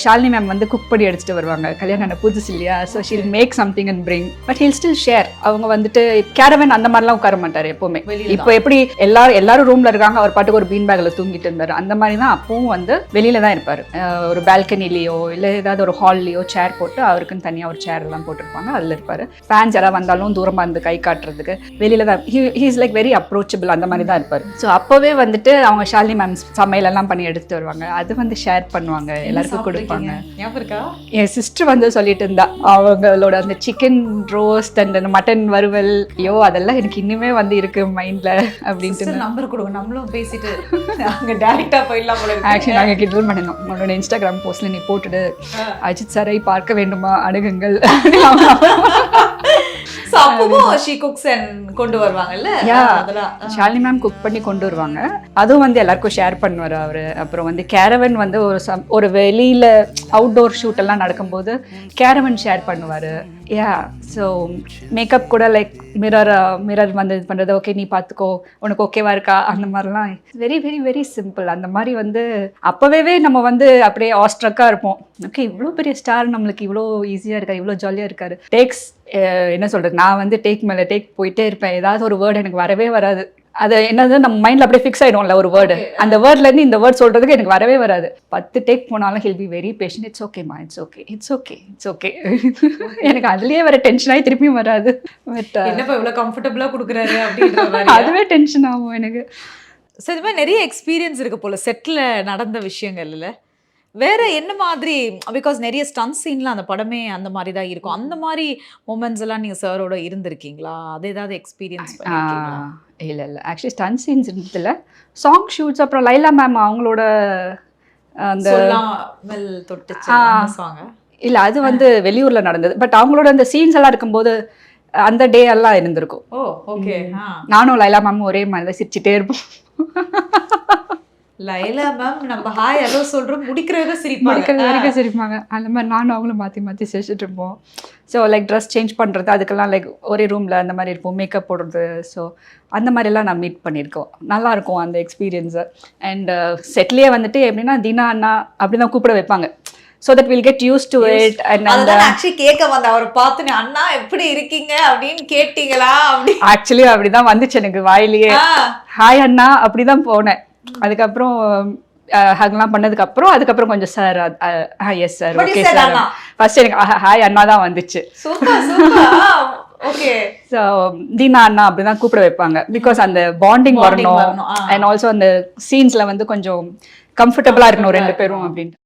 Shalini ma'am வந்து cook பண்ணி எடுத்துட்டு வருவாங்க, கல்யாணம் புதுசு இல்லையா, so she'll make something and bring, but he'll still share. அவங்க வந்துட்டு கேரவன் அந்த மாதிரிலாம் உட்கார மாட்டாரு எப்பவுமே. இப்போ எப்படி எல்லாரும் ரூம்ல இருக்காங்க, அவர் பாட்டுக்கு ஒரு பீன் பேக்ல தூங்கிட்டு இருந்தாரு, அந்த மாதிரி தான் அப்பவும் வந்து வெளியில தான் இருப்பாரு. ஒரு பால்கனிலேயோ இல்லை ஏதாவது ஒரு ஹால்லையோ சேர் போட்டு அவருக்குன்னு தனியாக ஒரு சேர் எல்லாம் போட்டிருப்பாங்க, அதில் இருப்பாரு. ஃபேன்ஸ் யாராவது வந்தாலும் தூரமாக இருந்து கை காட்டுறதுக்கு வெளியில தான். He is like very approachable, அந்த மாதிரி தான் இருப்பாரு. ஸோ அப்போவே வந்துட்டு அவங்க ஷாலினி மேம் சமையல் எல்லாம் பண்ணி எடுத்துட்டு வருவாங்க, அது வந்து ஷேர் பண்ணுவாங்க, எல்லாருக்கும் கொடுப்பாங்க. என் சிஸ்டர் வந்து சொல்லிட்டு இருந்தா, அவங்களோட அந்த சிக்கன் ரோஸ்ட் அந்த மட்டன் வறுவல், ஐயோ அதெல்லாம் எனக்கு இன்னுமே வந்து இருக்கு மைண்ட்ல அப்படின்ட்டு. நம்பர் கொடுங்க, நம்மளும் பேசிட்டு அங்க டைரக்டா போயிடலாம் போல. ஆக்சுவலி நாங்க கிண்டல் பண்ணோம், உன்னோட இன்ஸ்டாகிராம் போஸ்ட்ல நீ போட்டுடு, அஜித் சாரை பார்க்க வேண்டுமா அணுகுங்கள். கொண்டு வருவாங்கல்ல, ஷாலினி மேம் குக் பண்ணி கொண்டு வருவாங்க, அதுவும் வந்து எல்லாருக்கும் ஷேர் பண்ணுவாரு அவரு. அப்புறம் வந்து கேரவன் வந்து ஒரு வெளியில அவுட்டோர் ஷூட் எல்லாம் நடக்கும்போது கேரவன் ஷேர் பண்ணுவாரு. ஸோ மேக்கப் கூட லைக் மிரர் வந்து இது பண்ணுறது, ஓகே நீ பார்த்துக்கோ, உனக்கு ஓகேவா இருக்கா, அந்த மாதிரிலாம் வெரி வெரி வெரி சிம்பிள். அந்த மாதிரி வந்து அப்போவே நம்ம வந்து அப்படியே ஆஸ்ட்ரக்காக இருப்போம், ஓகே இவ்வளோ பெரிய ஸ்டார் நம்மளுக்கு இவ்வளோ ஈஸியாக இருக்காரு, இவ்வளோ ஜாலியாக இருக்காரு. டேக்ஸ் என்ன சொல்கிறது, நான் வந்து டேக் மேலே டேக் போயிட்டே இருப்பேன், ஏதாவது ஒரு வேர்டு எனக்கு வரவே வராது. அது என்னது நம்ம மைண்ட்ல அப்படியே ஃபிக்ஸ் ஆயிடும்ல ஒரு வேர்டு, அந்த வேர்ட்ல இருந்து இந்த வேர்ட் சொல்றதுக்கு எனக்கு வரவே வராது. 10 டேக் போனாலும் he'll be very patient. It's ஓகேமா, it's okay, it's okay, it's okay. எனக்கு அதுலயே வர டென்ஷன் ஆகி திருப்பியும் வராது. பட் என்னப்பா இவ்வளவு கம்ஃபர்டபுளா கொடுக்குறாரு அப்படின்ற மாதிரி அதுவே டென்ஷன் ஆகும் எனக்கு. ஸோ இது மாதிரி நிறைய எக்ஸ்பீரியன்ஸ் இருக்கு போல செட்டில் நடந்த விஷயங்கள்ல. வேற என்ன மாதிரி, பிகாஸ் நிறைய ஸ்டன் சீன்லாம் அந்த படமே அந்த மாதிரி தான் இருக்கும், அந்த மாதிரி மூமெண்ட்ஸ் எல்லாம் நீங்கள் சாரோட இருந்திருக்கீங்களா? அது ஏதாவது எக்ஸ்பீரியன்ஸ் பண்ணிருக்கீங்களா? இல்லை ஆக்சுவலி ஸ்டன் சீன்ஸ் இருந்ததில்ல, சாங் ஷூட்ஸ். அப்புறம் லைலா மேம் அவங்களோட அந்த சாங் இல்லை அது வந்து வெளியூரில் நடந்தது, பட் அவங்களோட அந்த சீன்ஸ் எல்லாம் இருக்கும்போது அந்த டே எல்லாம் இருந்திருக்கும். ஓ ஓகே. நானும் லைலா மேம் ஒரே மாதிரி சிரிச்சுட்டே இருப்போம். லைலா மேம் நம்ம ஹாய் ஏதோ சொல்கிறோம், முடிக்கிறத சிரிப்பாங்க. அந்த மாதிரி நானும் அவங்களும் மாற்றி சிரிச்சுட்டு இருப்போம். ஸோ லைக் ட்ரெஸ் சேஞ்ச் பண்ணுறது, அதுக்கெல்லாம் லைக் ஒரே ரூமில் அந்த மாதிரி இருப்போம், மேக்கப் போடுறது. ஸோ அந்த மாதிரிலாம் நான் மீட் பண்ணியிருக்கோம், நல்லாயிருக்கும் அந்த எக்ஸ்பீரியன்ஸு. அண்ட் செட்லேயே வந்துட்டு எப்படின்னா தினா அண்ணா அப்படி தான் கூப்பிட வைப்பாங்க, so that we'll get used to it. And actually கேக்க வந்த அவர் பார்த்து அண்ணா எப்படி இருக்கீங்க அப்படின்னு கேட்டீங்களா அப்படி? ஆக்சுவலி அப்படிதான் வந்துச்சு எனக்கு வாயிலேயே, ஹாய் அண்ணா அப்படிதான் போனேன். அதுக்கப்புறம் ஹக்லாம் பண்ணதுக்கு அப்புறம் அதுக்கப்புறம் கொஞ்சம் sir yes sir okay sir, first எனக்கு ஹாய் அண்ணா தான் வந்துச்சு. ஸோ தீனா அண்ணா அப்படிதான் கூப்பிட வைப்பாங்க, பிகாஸ் அந்த பாண்டிங் வரணும். அண்ட் ஆல்சோ அந்த சீன்ஸ்ல வந்து கொஞ்சம் கம்ஃபர்டபுளா இருக்கணும் ரெண்டு பேரும் அப்படின்ட்டு.